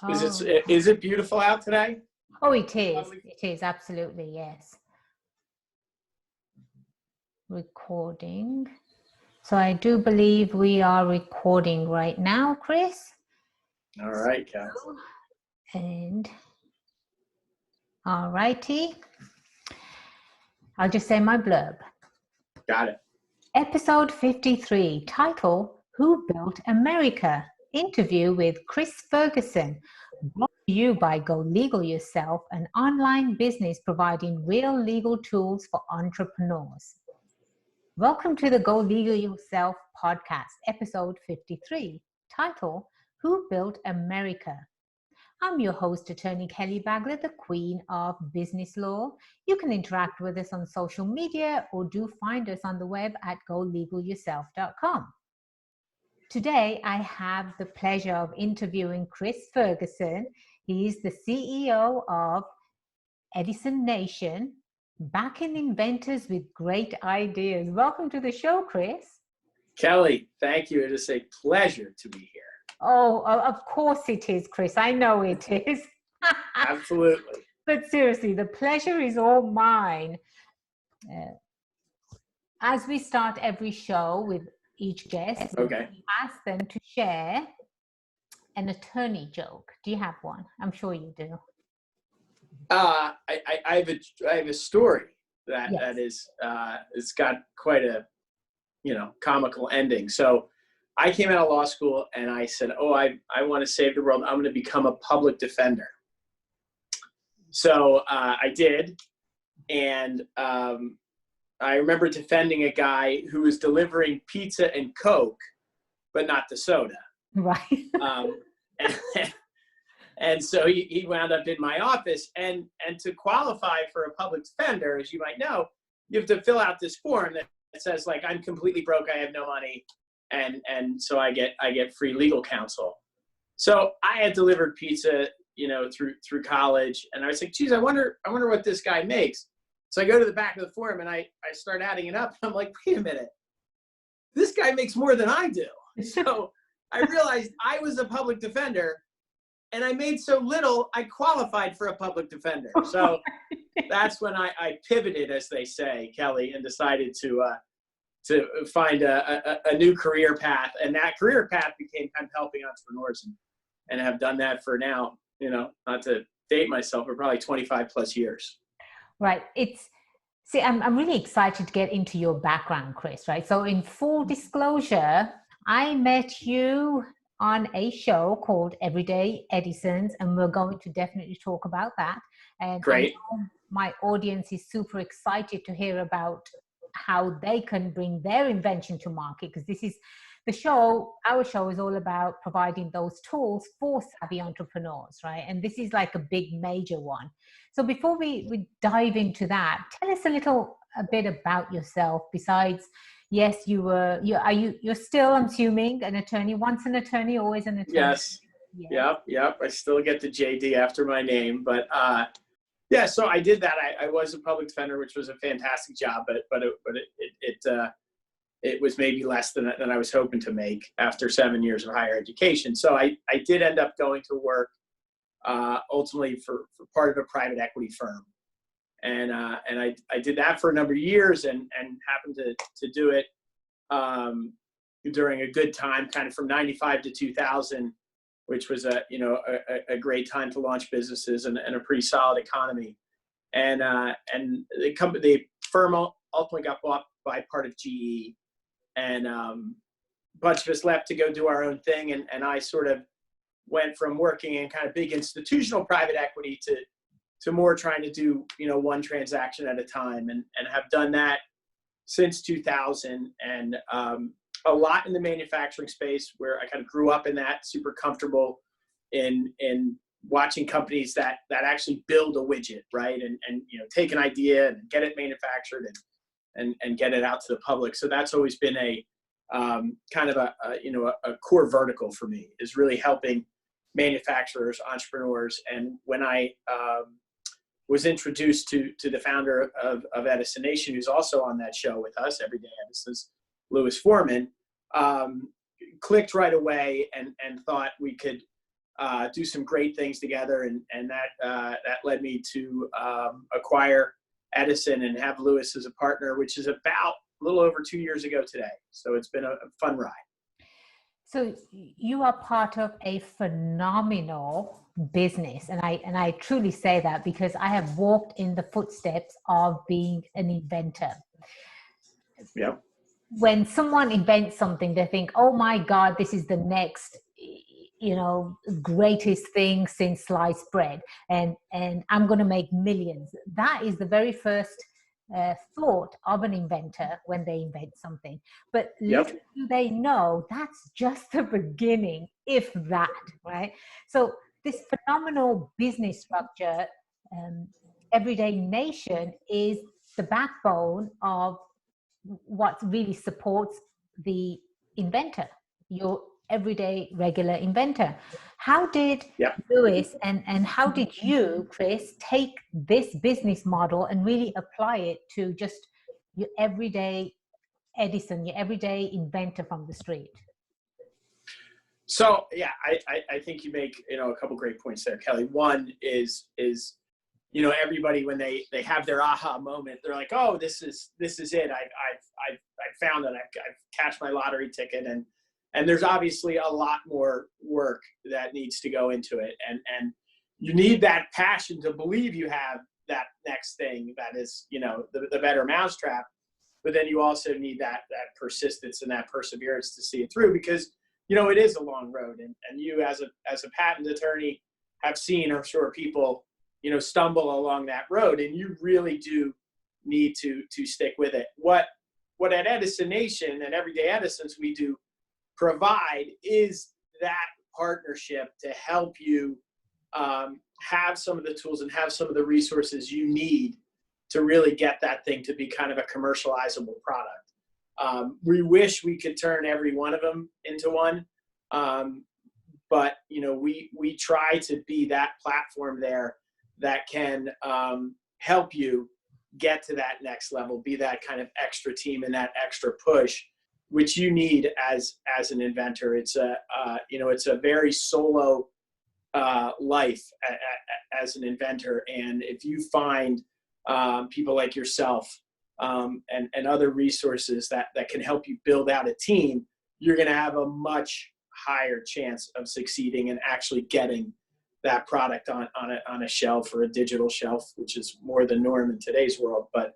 Is Oh, it is it beautiful out today? oh, it is. Lovely. It is absolutely, yes. Recording. So I do believe we are recording right now, Chris. All right, Cal. And all righty. I'll just say my blurb. Got it. Episode 53, title, Who Built America? Interview with Chris Ferguson. Brought to you by Go Legal Yourself, an online business providing real legal tools for entrepreneurs. Welcome to the Go Legal Yourself podcast, episode 53, title, Who Built America? I'm your host, Attorney Kelly Bagler, the Queen of Business Law. You can interact with us on social media or do find us on the web at golegalyourself.com. Today, I have the pleasure of interviewing Chris Ferguson. He's the CEO of Edison Nation, backing inventors with great ideas. Welcome to the show, Chris. Kelly, thank you. It is a pleasure to be here. Oh, of course it is, Chris. I know it is. Absolutely. But seriously, the pleasure is all mine. As we start every show with each guest, Okay. we ask them to share an attorney joke. Do you have one? I'm sure you do. I have a story that Yes. that is it's got quite a comical ending. So I came out of law school and I said, oh, I want to save the world. I'm going to become a public defender. So I did. And I remember defending a guy who was delivering pizza and Coke, but not the soda. Right. And so he wound up in my office. And to qualify for a public defender, as you might know, you have to fill out this form that says, like, I'm completely broke, I have no money. And so I get free legal counsel. So I had delivered pizza, through college, and I was like, geez, I wonder what this guy makes. So I go to the back of the form and I start adding it up. And I'm like, wait a minute, this guy makes more than I do. So I realized I was a public defender, and I made so little, I qualified for a public defender. So that's when I pivoted, as they say, Kelly, and decided to find a new career path. And that career path became kind of helping entrepreneurs, and have done that for now, not to date myself, but probably 25 plus years. Right. I'm really excited to get into your background, Chris, right? So in full disclosure, I met you on a show called Everyday Edisons, and we're going to definitely talk about that. And Great. I know my audience is super excited to hear about how they can bring their invention to market, because this is our show is all about providing those tools for savvy entrepreneurs, right? And this is like a big major one. So before we dive into that, tell us a bit about yourself. Besides, yes, you're still, I'm assuming, an attorney. Once an attorney, always an attorney. Yes. Yep. I still get the JD after my name, but yeah. So I did that. I was a public defender, which was a fantastic job, but it was maybe less than I was hoping to make after 7 years of higher education. So I did end up going to work ultimately for part of a private equity firm. And I did that for a number of years and happened to do it during a good time, kind of from 95 to 2000, which was a great time to launch businesses and a pretty solid economy. And the firm ultimately got bought by part of GE, and a bunch of us left to go do our own thing. And I sort of went from working in kind of big institutional private equity to more trying to do, one transaction at a time, and have done that since 2000. And a lot in the manufacturing space, where I kind of grew up in that, super comfortable in watching companies that actually build a widget, right? And take an idea and get it manufactured and get it out to the public. So that's always been a kind of a core vertical for me, is really helping manufacturers, entrepreneurs. And when I was introduced to the founder of Edison Nation, who's also on that show with us, Everyday Edisons, Louis Foreman, clicked right away and thought we could do some great things together, and that led me to acquire Edison and have Lewis as a partner, which is about a little over 2 years ago today. So it's been a fun ride. So you are part of a phenomenal business, and I truly say that because I have walked in the footsteps of being an inventor. Yeah. When someone invents something, they think, "Oh my God, this is the next, greatest thing since sliced bread, and I'm going to make millions." That is the very first thought of an inventor when they invent something. But little Yep. do they know that's just the beginning, if that, right? So this phenomenal business structure, Everyday Nation, is the backbone of what really supports the inventor, your everyday regular inventor. How did Yep. Lewis and how did you, Chris, take this business model and really apply it to just your everyday Edison, your everyday inventor from the street? So yeah, I think you make a couple great points there, Kelly. One is everybody, when they have their aha moment, they're like, oh, this is it. I've found it. I've cashed my lottery ticket, and there's obviously a lot more work that needs to go into it, and you need that passion to believe you have that next thing that is the better mousetrap. But then you also need that persistence and that perseverance to see it through, because it is a long road, and you as a patent attorney have seen, I'm sure, people stumble along that road, and you really do need to stick with it. What at Edison Nation and Everyday Edisons we do provide is that partnership to help you have some of the tools and have some of the resources you need to really get that thing to be kind of a commercializable product. We wish we could turn every one of them into one, but we try to be that platform there that can help you get to that next level, be that kind of extra team and that extra push, which you need as an inventor. It's a very solo life as an inventor, and if you find people like yourself and other resources that can help you build out a team, you're going to have a much higher chance of succeeding and actually getting that product on a shelf, or a digital shelf, which is more the norm in today's world. But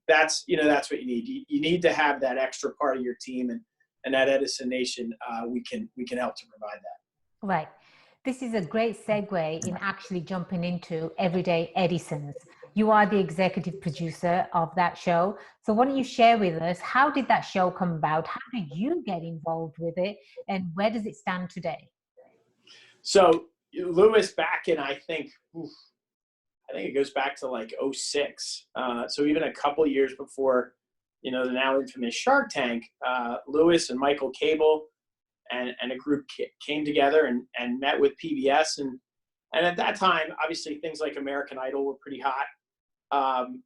that's what you need. You need to have that extra part of your team, and at Edison Nation, we can help to provide that. Right. This is a great segue in actually jumping into Everyday Edisons. You are the executive producer of that show. So why don't you share with us, how did that show come about? How did you get involved with it? And where does it stand today? So Lewis, back in, I think it goes back to like 2006. So even a couple years before, the now infamous Shark Tank, Lewis and Michael Cable and a group came together and met with PBS. And at that time, obviously things like American Idol were pretty hot.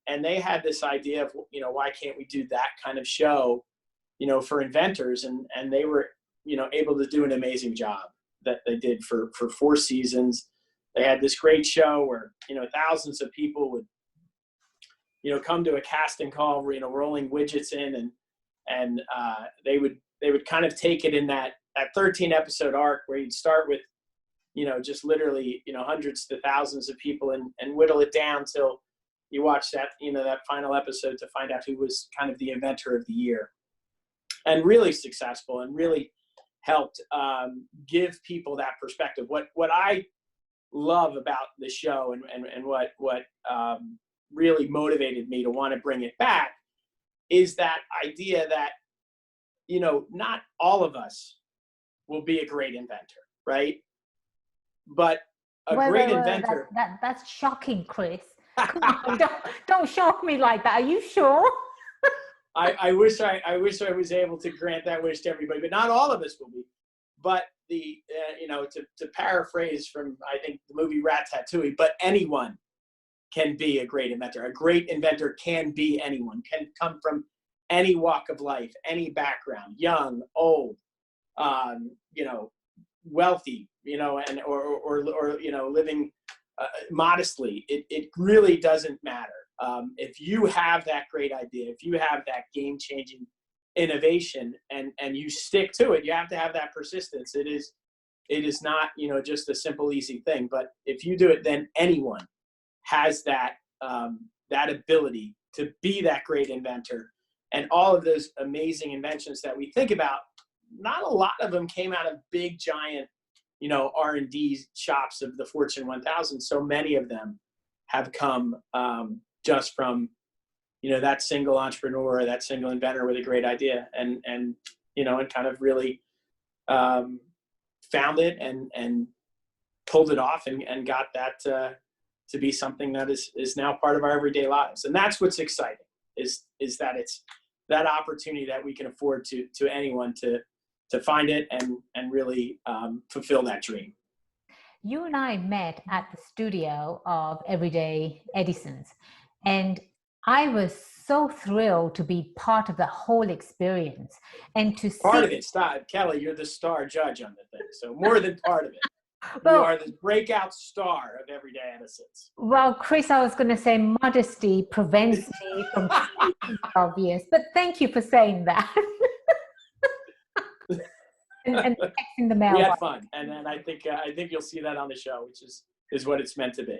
And they had this idea of, why can't we do that kind of show, for inventors? And they were, able to do an amazing job that they did for 4 seasons. They had this great show where, thousands of people would, come to a casting call, rolling widgets in, and they would kind of take it in that 13 episode arc where you'd start with, just literally, hundreds to thousands of people and whittle it down till you watch that, that final episode to find out who was kind of the inventor of the year. And really successful, and really helped give people that perspective. What I love about the show and what really motivated me to want to bring it back is that idea that, not all of us will be a great inventor, right? But a great inventor. That's shocking, Chris. Come on, don't shock me like that. Are you sure? I wish I was able to grant that wish to everybody, but not all of us will be. But to paraphrase from, I think, the movie Ratatouille, but anyone can be a great inventor. A great inventor can be anyone, can come from any walk of life, any background, young, old, wealthy, or living modestly. It really doesn't matter. If you have that great idea, if you have that game-changing innovation, and you stick to it, you have to have that persistence. It is not, just a simple, easy thing. But if you do it, then anyone has that ability to be that great inventor. And all of those amazing inventions that we think about, not a lot of them came out of big, giant, R&D shops of the Fortune 1000. So many of them have come just from, that single entrepreneur, that single inventor with a great idea, and kind of really found it and pulled it off and got that to be something that is now part of our everyday lives. And that's what's exciting, is that it's that opportunity that we can afford to anyone to find it and really fulfill that dream. You and I met at the studio of Everyday Edisons, and I was so thrilled to be part of the whole experience and to see part of it. Stop, Kelly. You're the star judge on the thing, so more than part of it. Well, you are the breakout star of Everyday Edisons. Well, Chris, I was going to say modesty prevents me from speaking obvious, but thank you for saying that. and texting the mail. We had fun, and I think you'll see that on the show, which is what it's meant to be.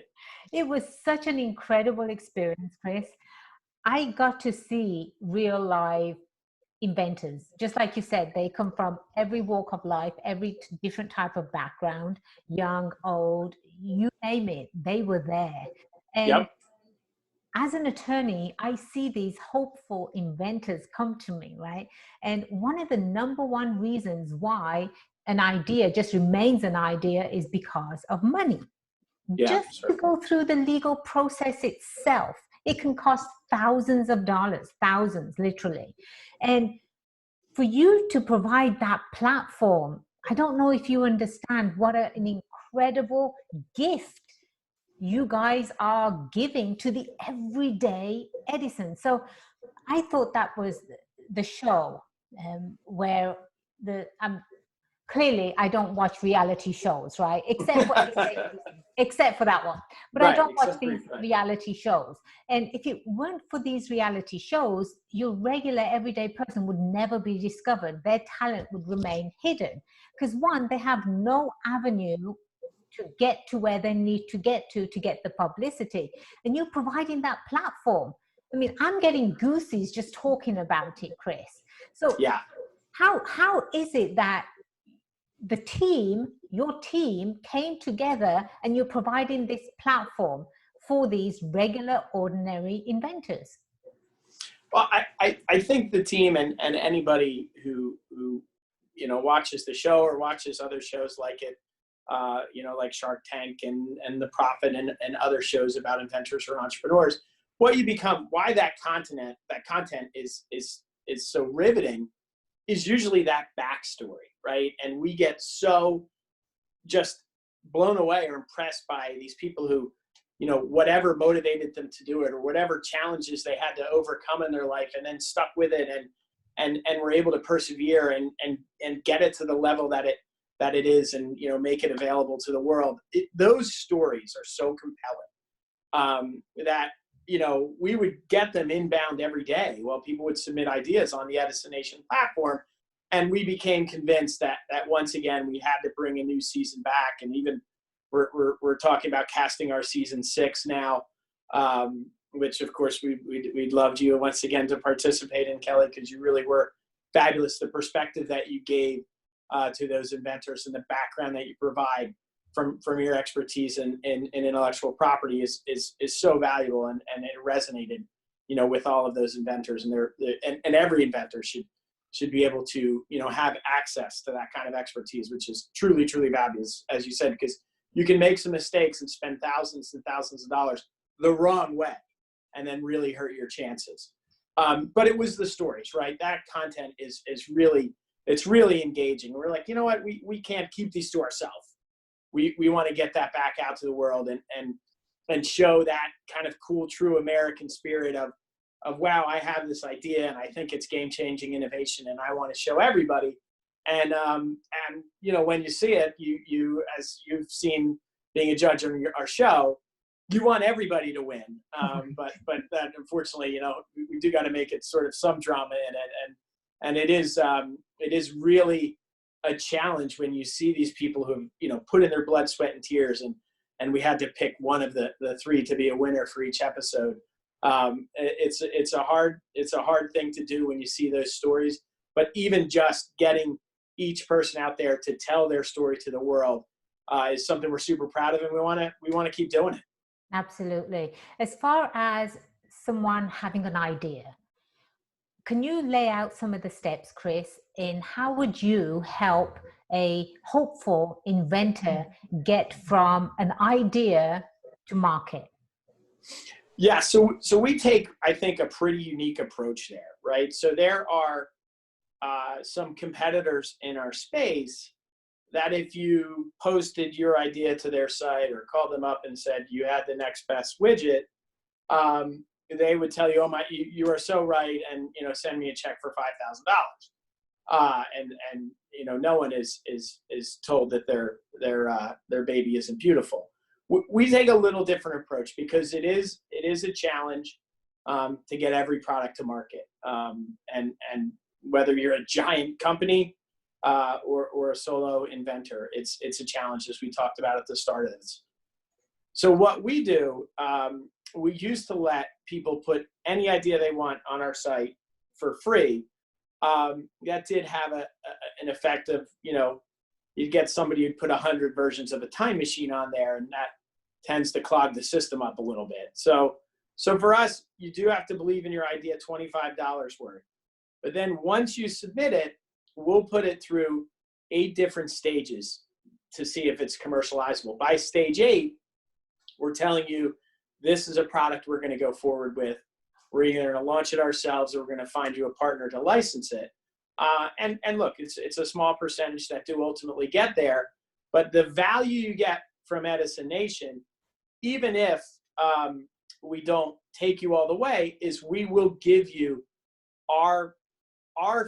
It was such an incredible experience, Chris. I got to see real live inventors. Just like you said, they come from every walk of life, every different type of background, young, old, you name it, they were there. And yep. As an attorney, I see these hopeful inventors come to me, right? And one of the number one reasons why an idea just remains an idea is because of money. Just to go through the legal process itself, it can cost thousands of dollars, thousands, literally. And for you to provide that platform, I don't know if you understand what an incredible gift you guys are giving to the everyday Edison. So I thought that was the show where clearly I don't watch reality shows, right? Except for that one. But right, I don't watch these reality shows. And if it weren't for these reality shows, your regular everyday person would never be discovered. Their talent would remain hidden. Because one, they have no avenue to get to where they need to get the publicity. And you're providing that platform. I mean, I'm getting goosies just talking about it, Chris. So yeah, how is it that your team came together and you're providing this platform for these regular, ordinary inventors? Well, I think the team and anybody who watches the show or watches other shows like it, like Shark Tank and The Profit and other shows about inventors or entrepreneurs, why that content is so riveting is usually that backstory, right? And we get so just blown away or impressed by these people who, whatever motivated them to do it or whatever challenges they had to overcome in their life and then stuck with it and were able to persevere and get it to the level that it is and, make it available to the world. Those stories are so compelling that, we would get them inbound every day while people would submit ideas on the Edison Nation platform. And we became convinced that once again, we had to bring a new season back. And even we're talking about casting our season 6 now, which of course we'd loved you once again to participate in, Kelly, because you really were fabulous. The perspective that you gave to those inventors and the background that you provide from your expertise in intellectual property is so valuable, and it resonated, with all of those inventors, and every inventor should be able to, have access to that kind of expertise, which is truly, truly valuable, as you said, because you can make some mistakes and spend thousands and thousands of dollars the wrong way and then really hurt your chances. But it was the stories, right? That content is really, it's really engaging. We're like, you know what, we can't keep these to ourselves. We want to get that back out to the world and show that kind of cool, true American spirit of wow, I have this idea and I think it's game-changing innovation and I want to show everybody. And you know, when you see it, you as you've seen being a judge on our show, you want everybody to win. But that, unfortunately, you know, we do got to make it sort of some drama in it, and it is really a challenge when you see these people who have, you know, put in their blood, sweat, and tears, and we had to pick one of the three to be a winner for each episode. It's a hard thing to do when you see those stories, but even just getting each person out there to tell their story to the world is something we're super proud of, and we want to keep doing it. Absolutely. As far as someone having an idea, can you lay out some of the steps, Chris, in how would you help a hopeful inventor get from an idea to market? Yeah, so we take, I think, a pretty unique approach there, right? So there are some competitors in our space that if you posted your idea to their site or called them up and said you had the next best widget, they would tell you, "Oh you are so right," and, you know, send me a check for $5,000. And you know, no one is told that their baby isn't beautiful. We take a little different approach because it is a challenge to get every product to market, and whether you're a giant company or a solo inventor, it's a challenge, as we talked about at the start of this. So what we do, we used to let people put any idea they want on our site for free. That did have an effect of, you know, you'd get somebody who'd put 100 versions of a time machine on there, and that tends to clog the system up a little bit. So for us, you do have to believe in your idea $25 worth. But then once you submit it, we'll put it through 8 different stages to see if it's commercializable. By stage 8, we're telling you, this is a product we're going to go forward with. We're either going to launch it ourselves or we're going to find you a partner to license it. And look, it's a small percentage that do ultimately get there, but the value you get from Edison Nation, even if we don't take you all the way, is we will give you our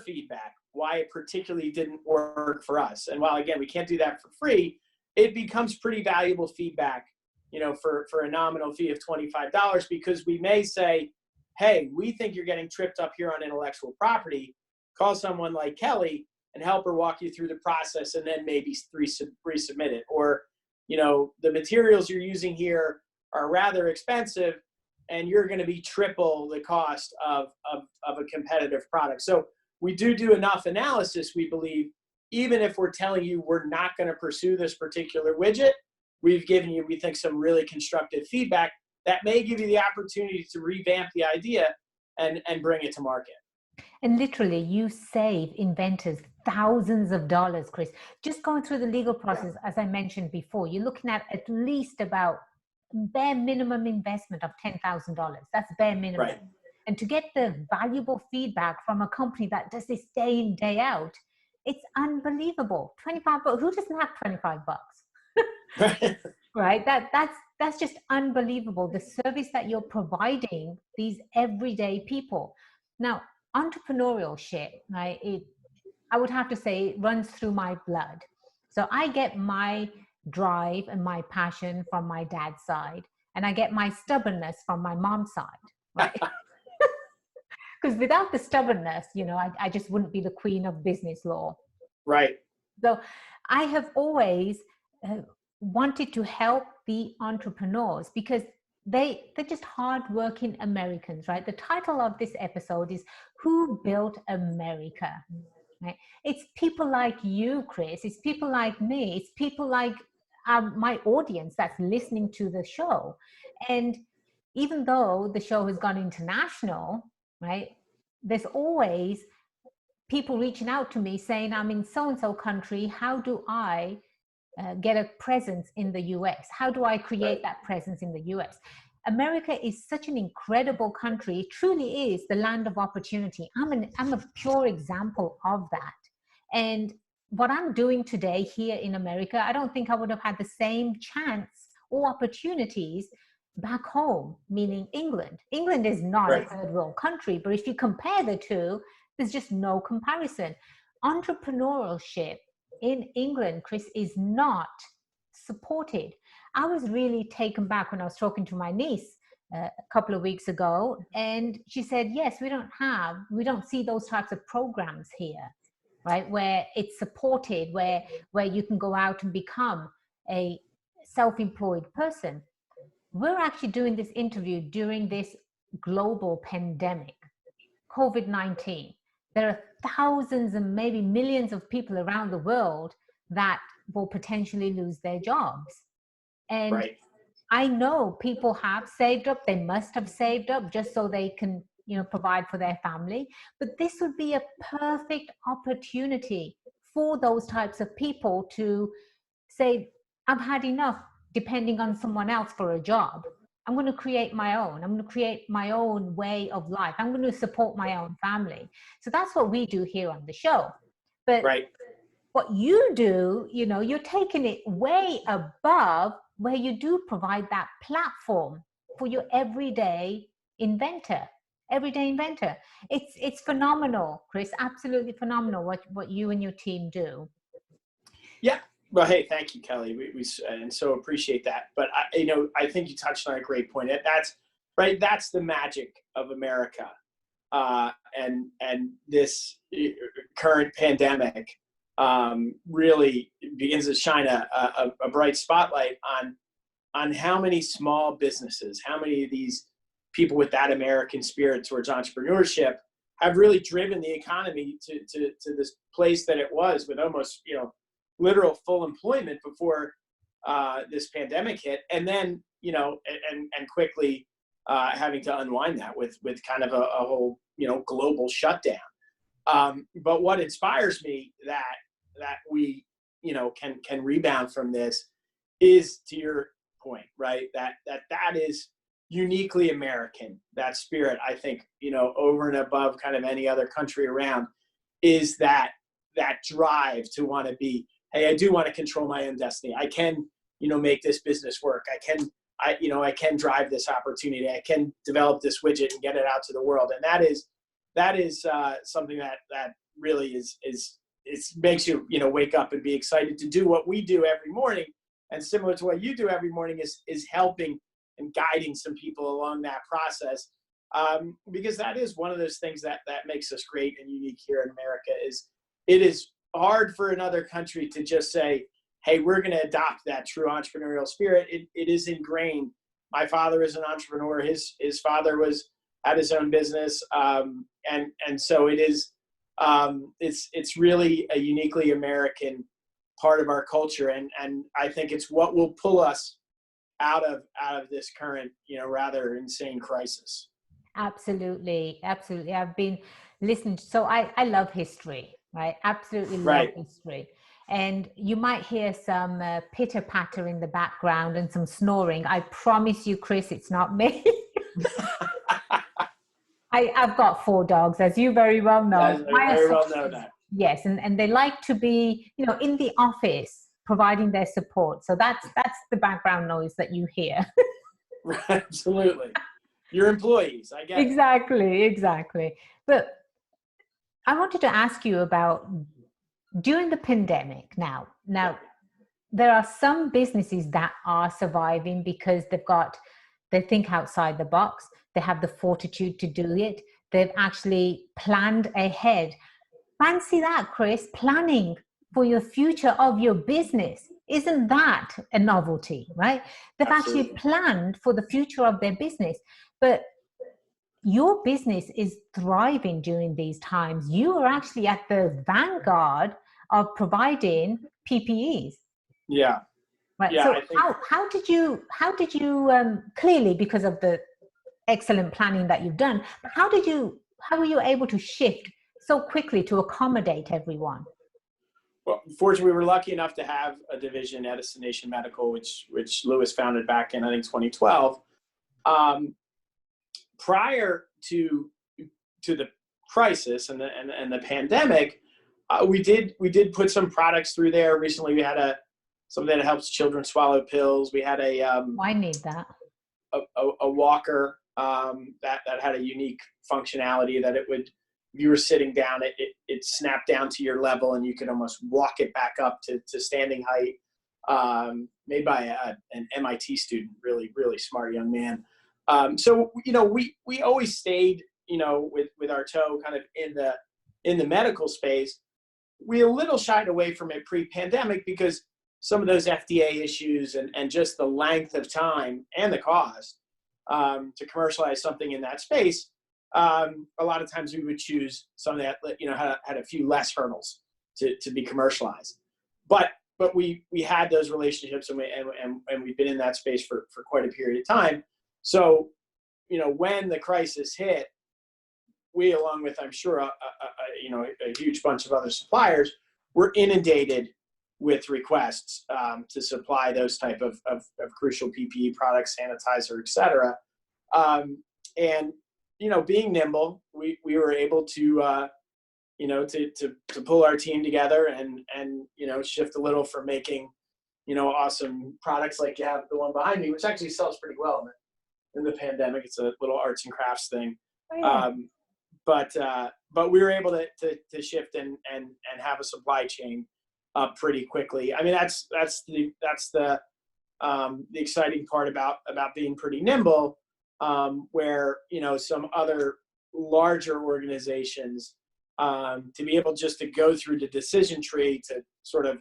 feedback, why it particularly didn't work for us. And while, again, we can't do that for free, it becomes pretty valuable feedback, you know, for a nominal fee of $25, because we may say, hey, we think you're getting tripped up here on intellectual property. Call someone like Kelly and help her walk you through the process, and then maybe resubmit it. Or, you know, the materials you're using here are rather expensive, and you're going to be triple the cost of a competitive product. So we do enough analysis, we believe, even if we're telling you we're not going to pursue this particular widget, we've given you, we think, some really constructive feedback that may give you the opportunity to revamp the idea and bring it to market. And literally, you save inventors thousands of dollars, Chris. Just going through the legal process, as I mentioned before, you're looking at least about bare minimum investment of $10,000. That's bare minimum. Right. And to get the valuable feedback from a company that does this day in, day out, it's unbelievable. $25, who doesn't have $25? Right? That's just unbelievable. The service that you're providing these everyday people. Now, entrepreneurship, right? I would have to say it runs through my blood. So I get my drive and my passion from my dad's side, and I get my stubbornness from my mom's side, right? Because without the stubbornness, you know, I just wouldn't be the queen of business law. Right. So I have always wanted to help the entrepreneurs, because they're just hardworking Americans, right? The title of this episode is Who Built America? Right? It's people like you, Chris. It's people like me. It's people like my audience that's listening to the show. And even though the show has gone international, right, there's always people reaching out to me saying, I'm in so-and-so country. How do I get a presence in the US? How do I create that presence in the US? America is such an incredible country. It truly is the land of opportunity. I'm a pure example of that. And what I'm doing today here in America, I don't think I would have had the same chance or opportunities back home, meaning England. England is not a third world country, but if you compare the two, there's just no comparison. entrepreneurship in England, Chris, is not supported. I was really taken back when I was talking to my niece a couple of weeks ago, and she said, yes, we don't see those types of programs here, right, where it's supported, where you can go out and become a self-employed person. We're actually doing this interview during this global pandemic, COVID-19. There are thousands and maybe millions of people around the world that will potentially lose their jobs. And Right. I know people have saved up, they must have saved up just so they can, provide for their family. But this would be a perfect opportunity for those types of people to say, I've had enough depending on someone else for a job. I'm going to create my own. I'm going to create my own way of life. I'm going to support my own family. So that's what we do here on the show. But Right. what you do, you're taking it way above, where you do provide that platform for your everyday inventor. It's phenomenal, Chris. Absolutely phenomenal what you and your team do. Yeah. Well, hey, thank you, Kelly. We and so appreciate that. But I think you touched on a great point. That's right. That's the magic of America, and this current pandemic really begins to shine a bright spotlight on how many small businesses, how many of these people with that American spirit towards entrepreneurship have really driven the economy to this place that it was, with almost literal full employment before this pandemic hit, and then and quickly having to unwind that with kind of a whole global shutdown. But what inspires me that we can rebound from this is, to your point, right, that is uniquely American. That spirit, I think, over and above kind of any other country around, is that drive to want to be, hey, I do want to control my own destiny. I can, make this business work. I can drive this opportunity. I can develop this widget and get it out to the world. And that is something that really is makes you, wake up and be excited to do what we do every morning. And similar to what you do every morning is helping and guiding some people along that process. Because that is one of those things that makes us great and unique here in America. Is it is hard for another country to just say, hey, we're going to adopt that true entrepreneurial spirit. It is ingrained. My father is an entrepreneur. His father had his own business. And so it is, it's really a uniquely American part of our culture. And I think it's what will pull us out of this current, rather insane crisis. Absolutely. I've been listening. So I love history, right? Absolutely love history. And you might hear some pitter patter in the background and some snoring. I promise you, Chris, it's not me. I've got 4 dogs, as you very well know. I very well know that. Yes, and they like to be, in the office providing their support. So that's the background noise that you hear. Absolutely. Your employees, I guess. Exactly. But I wanted to ask you about during the pandemic now, there are some businesses that are surviving because they think outside the box. They have the fortitude to do it. They've actually planned ahead. Fancy that, Chris, planning for your future of your business. Isn't that a novelty, right? They've Absolutely. actually planned for the future of their business. But your business is thriving during these times. You are actually at the vanguard of providing PPEs. Yeah. Right. Yeah, so how did you clearly, because of the excellent planning that you've done, but how were you able to shift so quickly to accommodate everyone? Well, fortunately, we were lucky enough to have a division, Edison Nation Medical, which Lewis founded back in, I think, 2012. Prior to the crisis and the pandemic, we did put some products through there. Recently, we had something that helps children swallow pills. We had I need that. A walker that had a unique functionality that it would if you were sitting down, it snapped down to your level and you could almost walk it back up to standing height, made by an MIT student, really, really smart young man. So, we always stayed, with our toe kind of in the medical space. We a little shied away from it pre-pandemic because some of those FDA issues and just the length of time and the cost to commercialize something in that space. A lot of times we would choose something that had a few less hurdles to be commercialized. But we had those relationships and we've been in that space for quite a period of time. So, when the crisis hit, we, along with, I'm sure, a huge bunch of other suppliers, were inundated with requests to supply those type of crucial PPE products, sanitizer, et cetera. And, being nimble, we were able to, to pull our team together and shift a little from making, awesome products like you have the one behind me, which actually sells pretty well in the pandemic. It's a little arts and crafts thing. Oh, yeah. But we were able to shift and have a supply chain up pretty quickly. I mean, that's the exciting part about being pretty nimble, where some other larger organizations, to be able just to go through the decision tree to sort of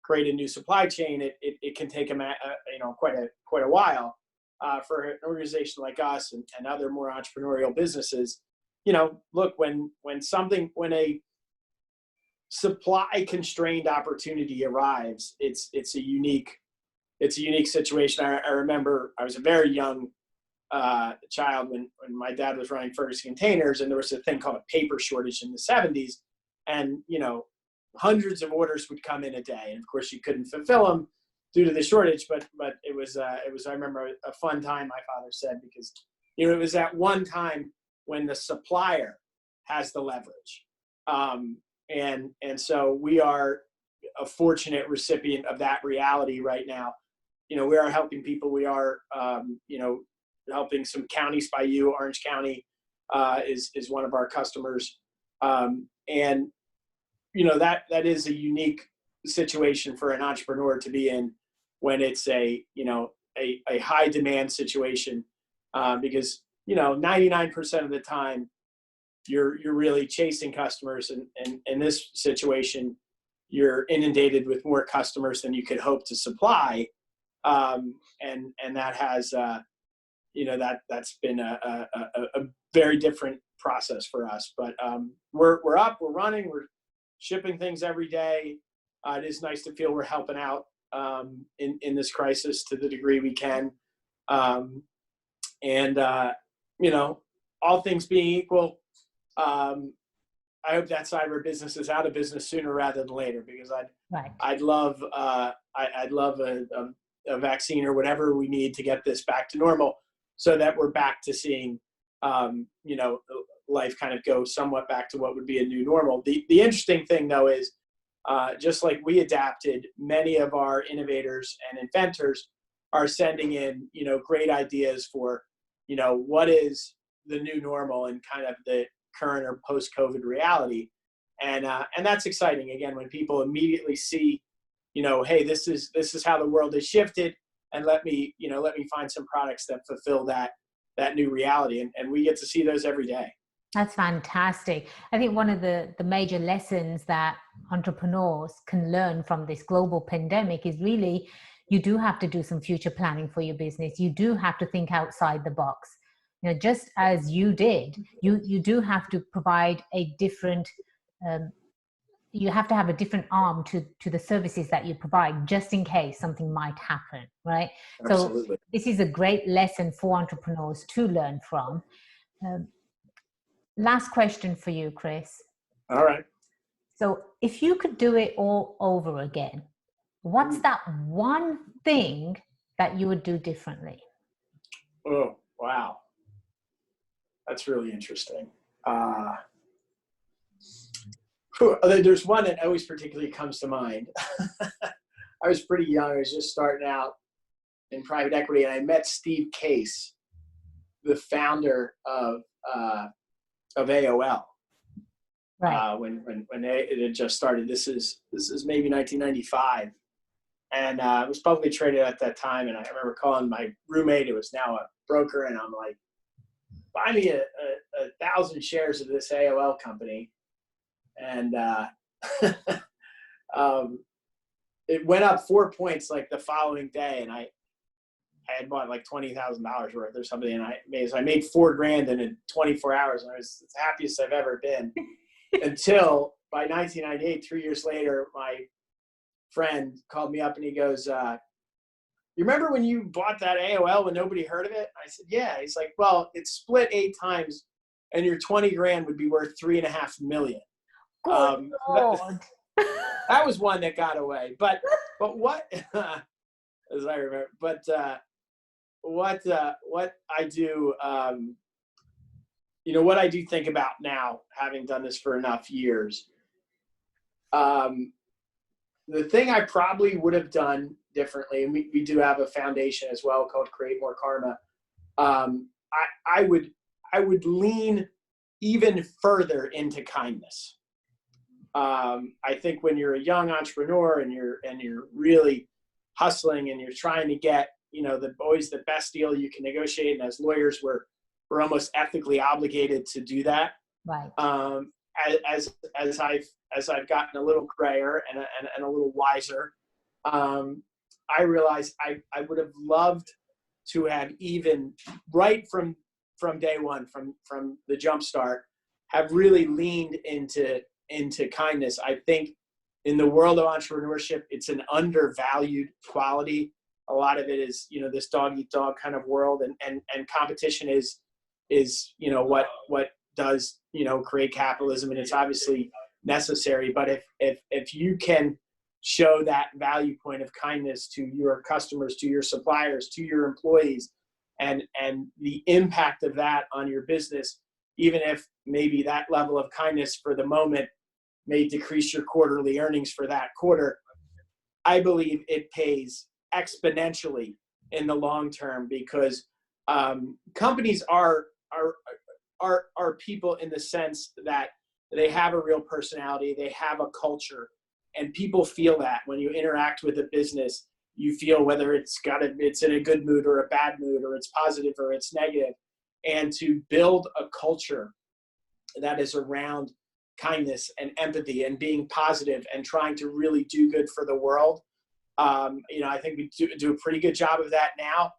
create a new supply chain, it can take them quite a while. For an organization like us and other more entrepreneurial businesses, look, when a supply constrained opportunity arrives, it's a unique situation. I remember I was a very young child when my dad was running Ferguson Containers, and there was a thing called a paper shortage in the 70s, and hundreds of orders would come in a day, and of course you couldn't fulfill them due to the shortage. But it was I remember a fun time, my father said, because it was that one time when the supplier has the leverage. And so we are a fortunate recipient of that reality right now. We are helping people. We are, helping some counties by you. Orange County is one of our customers. And, that is a unique situation for an entrepreneur to be in when it's a high demand situation, because 99% of the time you're really chasing customers, and in this situation you're inundated with more customers than you could hope to supply, and that has that's been a very different process for us. But we're up, we're running, we're shipping things every day. It is nice to feel we're helping out in this crisis to the degree we can. All things being equal, I hope that side of our business is out of business sooner rather than later, because I'd love a vaccine or whatever we need to get this back to normal, so that we're back to seeing life kind of go somewhat back to what would be a new normal. The interesting thing, though, is just like we adapted, many of our innovators and inventors are sending in great ideas for what is the new normal and kind of the current or post-COVID reality. And that's exciting. Again, when people immediately see, hey, this is how the world has shifted, and let me find some products that fulfill that new reality. And we get to see those every day. That's fantastic. I think one of the major lessons that entrepreneurs can learn from this global pandemic is really, you do have to do some future planning for your business. You do have to think outside the box. Just as you did, you do have to provide a different, you have to have a different arm to the services that you provide, just in case something might happen, right? Absolutely. So this is a great lesson for entrepreneurs to learn from. Last question for you, Chris. All right. So if you could do it all over again, what's that one thing that you would do differently? Oh, wow. That's really interesting. There's one that always particularly comes to mind. I was pretty young. I was just starting out in private equity, and I met Steve Case, the founder of AOL. Right. It had just started. This is maybe 1995, and it was publicly traded at that time. And I remember calling my roommate, who was now a broker, and I'm like, buy me a 1,000 shares of this AOL company. And it went up 4 points like the following day, and I had bought like $20,000 worth or something, and I made $4,000 in 24 hours, and I was the happiest I've ever been. Until by 1998, 3 years later, my friend called me up and he goes, "You remember when you bought that AOL when nobody heard of it?" I said, "Yeah." He's like, "Well, it split 8 times, and your $20,000 would be worth $3.5 million." That was one that got away. But what, as I remember, what I do, what I do think about now, having done this for enough years, the thing I probably would have done differently, and we do have a foundation as well called Create More Karma. I would lean even further into kindness. I think when you're a young entrepreneur and you're really hustling and you're trying to get, always the best deal you can negotiate, and as lawyers, we're almost ethically obligated to do that. Right. As I've gotten a little grayer and a little wiser, I realized I would have loved to have, even right from day one, from the jump start, have really leaned into kindness. I think in the world of entrepreneurship, it's an undervalued quality. A lot of it is, this dog eat dog kind of world, and competition is what does, create capitalism, and it's obviously necessary. But if you can show that value point of kindness to your customers, to your suppliers, to your employees, and the impact of that on your business, even if maybe that level of kindness for the moment may decrease your quarterly earnings for that quarter, I believe it pays exponentially in the long term, because companies are people in the sense that they have a real personality, they have a culture, and people feel that when you interact with a business. You feel whether it's in a good mood or a bad mood, or it's positive or it's negative. And to build a culture that is around kindness and empathy and being positive and trying to really do good for the world, I think we do a pretty good job of that now.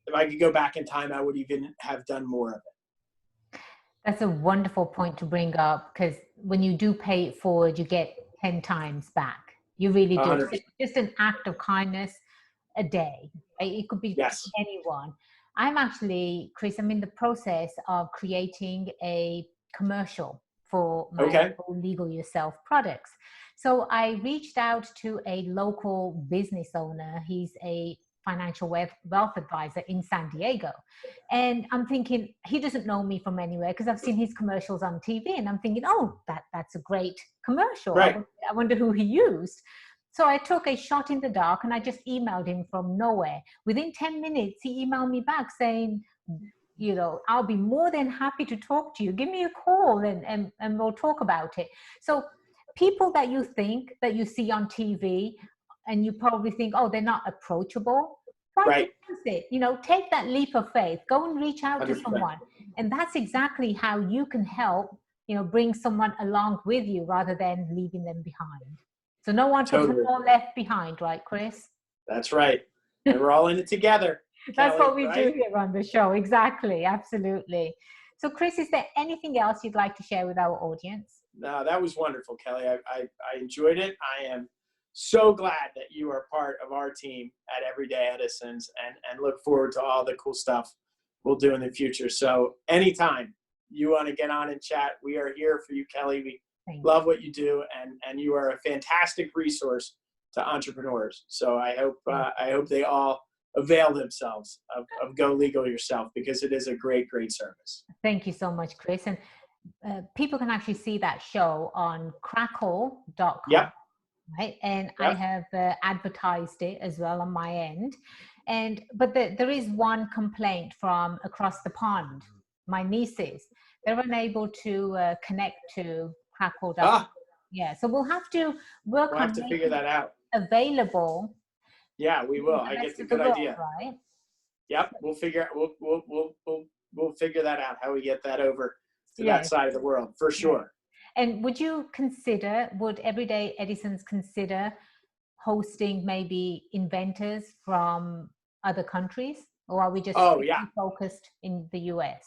If I could go back in time, I would even have done more of it. That's a wonderful point to bring up, because when you do pay it forward, you get 10 times back. You really do. 100%. It's just an act of kindness a day. It could be Yes. anyone. Chris, I'm in the process of creating a commercial for my Legal Yourself products. So I reached out to a local business owner. He's a financial wealth advisor in San Diego. And I'm thinking, he doesn't know me from anywhere, because I've seen his commercials on TV, and I'm thinking, oh, that's a great commercial. Right. I wonder who he used. So I took a shot in the dark, and I just emailed him from nowhere. Within 10 minutes, he emailed me back saying, I'll be more than happy to talk to you. Give me a call and we'll talk about it. So people that you see on TV, and you probably think, oh, they're not approachable. Right. Take that leap of faith. Go and reach out 100%. to someone. And that's exactly how you can help, bring someone along with you rather than leaving them behind. So no entrepreneur left behind, right, Chris? That's right. And we're all in it together. That's Kelly, what we do here on the show. Exactly. Absolutely. So Chris, is there anything else you'd like to share with our audience? No, that was wonderful, Kelly. I enjoyed it. I am so glad that you are part of our team at Everyday Edisons, and look forward to all the cool stuff we'll do in the future. So anytime you want to get on and chat, we are here for you, Kelly. We love what you do, and you are a fantastic resource to entrepreneurs. So I hope they all avail themselves of Go Legal Yourself, because it is a great, great service. Thank you so much, Chris. And people can actually see that show on crackle.com. Yep. Right. And Yep. I have advertised it as well on my end. But there is one complaint from across the pond. My nieces, they're unable to connect to hackled up. Ah, Yeah, so we'll have to work we'll on have to making figure that it out. available Yeah, we to will. the I get rest the of the good world, idea. right? Yep, we'll figure that out, how we get that over to that Yes. side of the world for Yes. sure. And would Everyday Edisons consider hosting maybe inventors from other countries, or are we just Oh yeah, strictly focused in the US?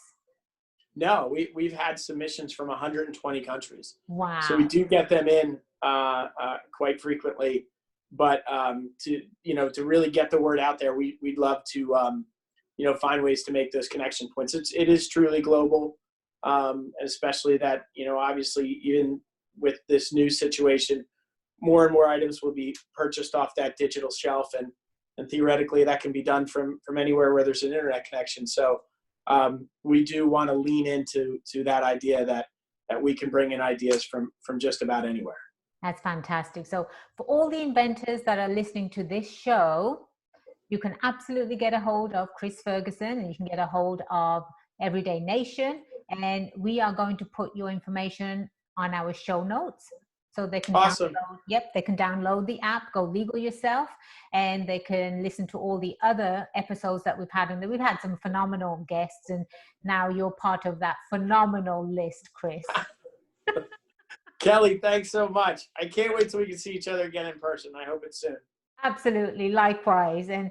no, we've had submissions from 120 countries, so we Wow. do get them in quite frequently. But to really get the word out there, we'd love to find ways to make those connection points. It is truly global, especially that obviously even with this new situation, more and more items will be purchased off that digital shelf, and theoretically that can be done from anywhere where there's an internet connection. So we do want to lean into that idea that we can bring in ideas from just about anywhere. That's fantastic. So for all the inventors that are listening to this show, you can absolutely get a hold of Chris Ferguson, and you can get a hold of Everyday Nation. And we are going to put your information on our show notes, so they can Awesome. download. Yep, they can download the app, Go Legal Yourself, and they can listen to all the other episodes that we've had. And we've had some phenomenal guests, and now you're part of that phenomenal list, Chris. Kelly, thanks so much. I can't wait till we can see each other again in person. I hope it's soon. Absolutely, likewise. And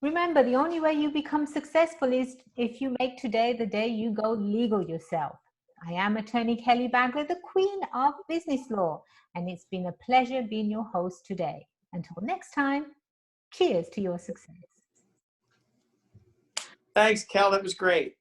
remember, the only way you become successful is if you make today the day you go legal yourself. I am Attorney Kelly Bagler, the Queen of Business Law, and it's been a pleasure being your host today. Until next time, cheers to your success. Thanks, Kel. That was great.